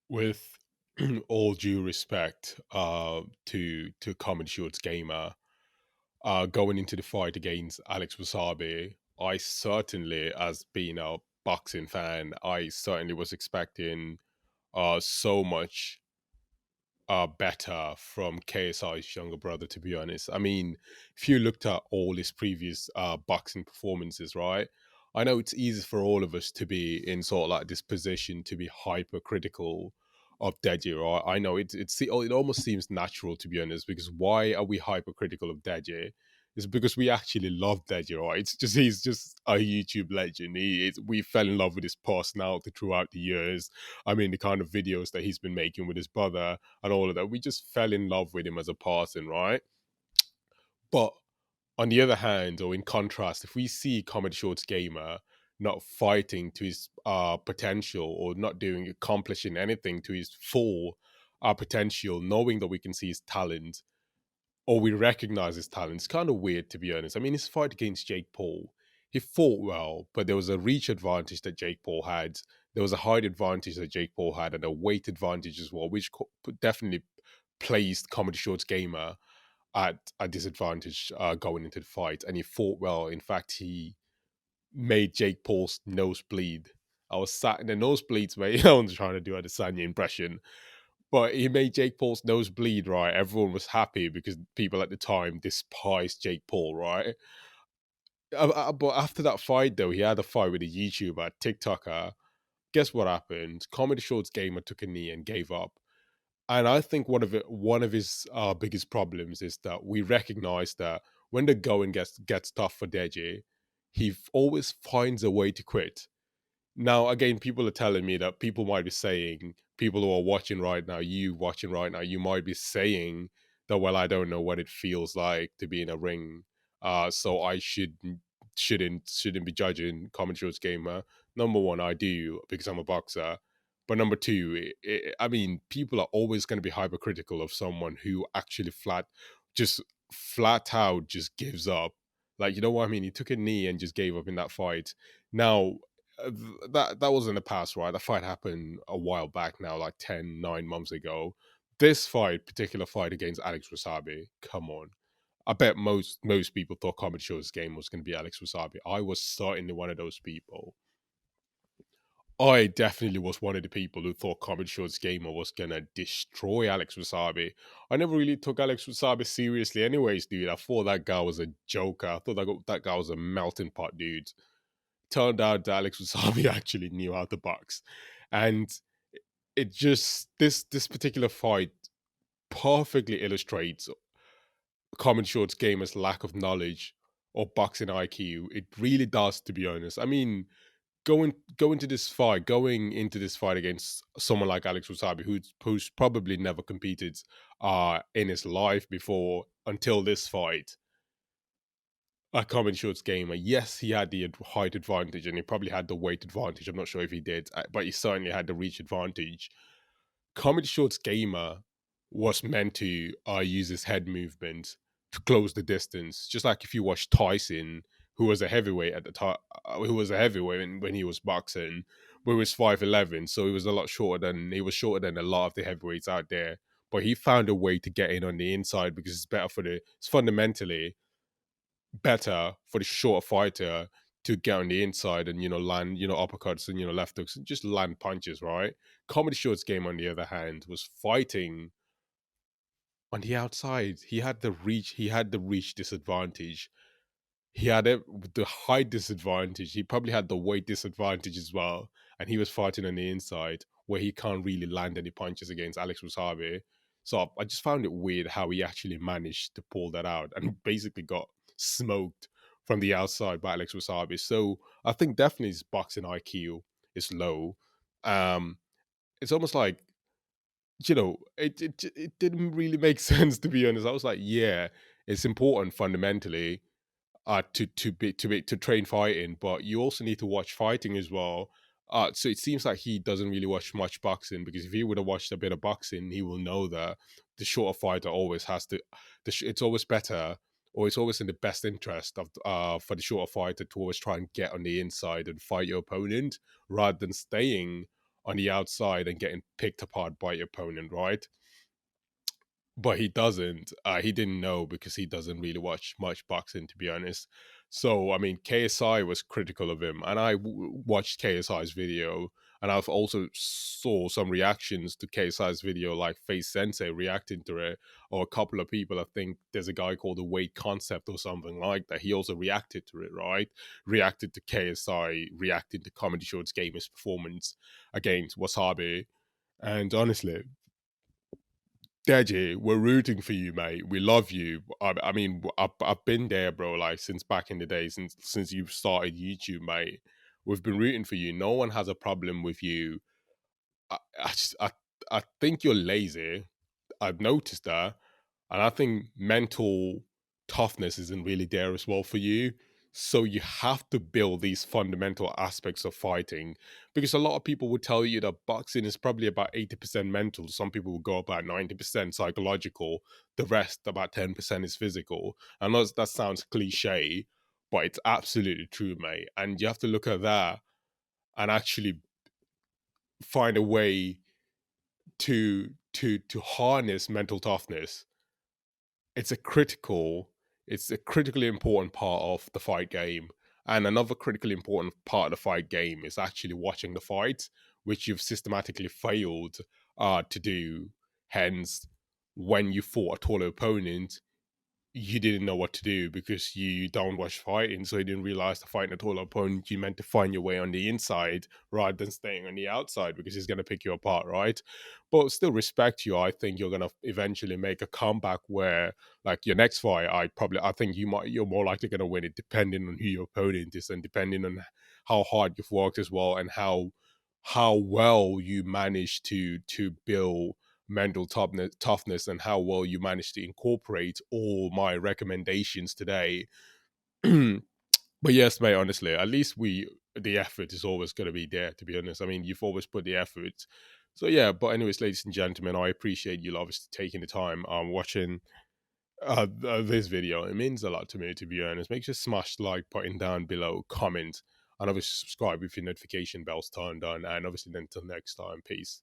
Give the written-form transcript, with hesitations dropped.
With all due respect to Common Shorts Gamer, going into the fight against Alex Wasabi, I certainly, as being a boxing fan, I certainly was expecting so much better from KSI's younger brother, to be honest. I mean, if you looked at all his previous boxing performances, right? I know it's easy for all of us to be in sort of like this position to be hypercritical of Deji, right? I know it almost seems natural, to be honest, because why are we hypercritical of Deji? It's because we actually love Deji, right? It's just he's just a YouTube legend. We fell in love with his personality throughout the years. I mean, the kind of videos that he's been making with his brother and all of that. We just fell in love with him as a person, right? But on the other hand, or in contrast, if we see Comedy Shorts Gamer not fighting to his potential or not doing accomplishing anything to his full potential, knowing that we can see his talent or we recognize his talent, it's kind of weird, to be honest. I mean, his fight against Jake Paul, he fought well, but there was a reach advantage that Jake Paul had. There was a height advantage that Jake Paul had, and a weight advantage as well, which definitely placed Comedy Shorts Gamer at a disadvantage going into the fight. And he fought well. In fact, he made Jake Paul's nose bleed. I was sat in the nosebleeds, mate. I was trying to do a Adesanya impression, but he made Jake Paul's nose bleed, right? Everyone was happy because people at the time despised Jake Paul, right? But after that fight, though, he had a fight with a YouTuber, TikToker. Guess what happened? Comedy Shorts Gamer took a knee and gave up. And I think one of his biggest problems is that we recognize that when the going gets tough for Deji, always finds a way to quit. Now, again, people are telling me that people might be saying, people who are watching right now, you watching right now, you might be saying that, well, I don't know what it feels like to be in a ring. So I shouldn't be judging Common Shorts Gamer. Number one, I do because I'm a boxer. But number two, I mean, people are always going to be hypercritical of someone who actually just flat out just gives up. Like, you know what I mean? He took a knee and just gave up in that fight. Now, that was in the past, right? That fight happened a while back now, like 9 months ago. This particular fight against Alex Wasabi, come on. I bet most people thought Comedy Show's game was going to be Alex Wasabi. I was certainly one of those people. I definitely was one of the people who thought Comedy Show's gamer was gonna destroy Alex Wasabi. I never really took Alex Wasabi seriously, anyways, dude. I thought that guy was a joker. I thought that guy was a melting pot, dude. Turned out that Alex Wasabi actually knew how to box, and it just this particular fight perfectly illustrates Common Short's gamer's lack of knowledge or boxing IQ. It really does, to be honest. I mean, going into this fight against someone like Alex Wasabi, who's probably never competed in his life before until this fight. A Common Shorts gamer, yes, he had the height advantage and he probably had the weight advantage. I'm not sure if he did, but he certainly had the reach advantage. Common Shorts gamer was meant to use his head movement to close the distance, just like if you watch Tyson, who was a heavyweight at the time, who was a heavyweight when he was boxing, but he was 5'11", so he was shorter than a lot of the heavyweights out there. But he found a way to get in on the inside because it's fundamentally better for the shorter fighter to get on the inside and land uppercuts and left hooks and just land punches, right? Comedy Shorts game, on the other hand, was fighting on the outside. He had the reach disadvantage. He had the height disadvantage. He probably had the weight disadvantage as well, and he was fighting on the inside where he can't really land any punches against Alex Wasabi. So I just found it weird how he actually managed to pull that out and basically got smoked from the outside by Alex Wasabi. So I think definitely his boxing IQ is low. Um, it's almost like it didn't really make sense, to be honest. I was like, yeah, it's important fundamentally to train fighting, but you also need to watch fighting as well. So it seems like he doesn't really watch much boxing, because if he would have watched a bit of boxing, he will know that the shorter fighter always has to. It's always better, or it's always in the best interest of for the shorter fighter to always try and get on the inside and fight your opponent rather than staying on the outside and getting picked apart by your opponent, right? But he doesn't. He didn't know because he doesn't really watch much boxing, to be honest. So, I mean, KSI was critical of him, and watched KSI's video, and I've also saw some reactions to KSI's video, like Face Sensei reacting to it, or a couple of people. I think there's a guy called the Weight Concept or something like that. He also reacted to it, right? Reacted to KSI, reacting to Comedy Shorts Gamer's performance against Wasabi, and honestly, Deji, we're rooting for you, mate. We love you. I mean, I've been there, bro. Like since back in the day, since you've started YouTube, mate. We've been rooting for you. No one has a problem with you. I think you're lazy. I've noticed that, and I think mental toughness isn't really there as well for you. So you have to build these fundamental aspects of fighting, because a lot of people would tell you that boxing is probably about 80% mental. Some people will go about 90% psychological. The rest, about 10%, is physical. I know that sounds cliche, but it's absolutely true, mate. And you have to look at that and actually find a way to harness mental toughness. it's a critical it's a critically important part of the fight game. And another critically important part of the fight game is actually watching the fights, which you've systematically failed to do. Hence, when you fought a taller opponent, you didn't know what to do because you don't watch fighting, so you didn't realize to fight a taller opponent, you meant to find your way on the inside rather than staying on the outside because he's going to pick you apart, right? But still respect you. I think you're going to eventually make a comeback where, like your next fight, I think you're more likely going to win it depending on who your opponent is and depending on how hard you've worked as well, and how well you manage to build mental toughness, and how well you manage to incorporate all my recommendations today. But yes, mate, honestly, at least the effort is always going to be there, to be honest. I mean, you've always put the effort. So yeah, but anyways, ladies and gentlemen, I appreciate you obviously taking the time watching this video. It means a lot to me, to be honest. Make sure to smash the like button down below, comment, and obviously subscribe with your notification bells turned on. And obviously, then until next time, peace.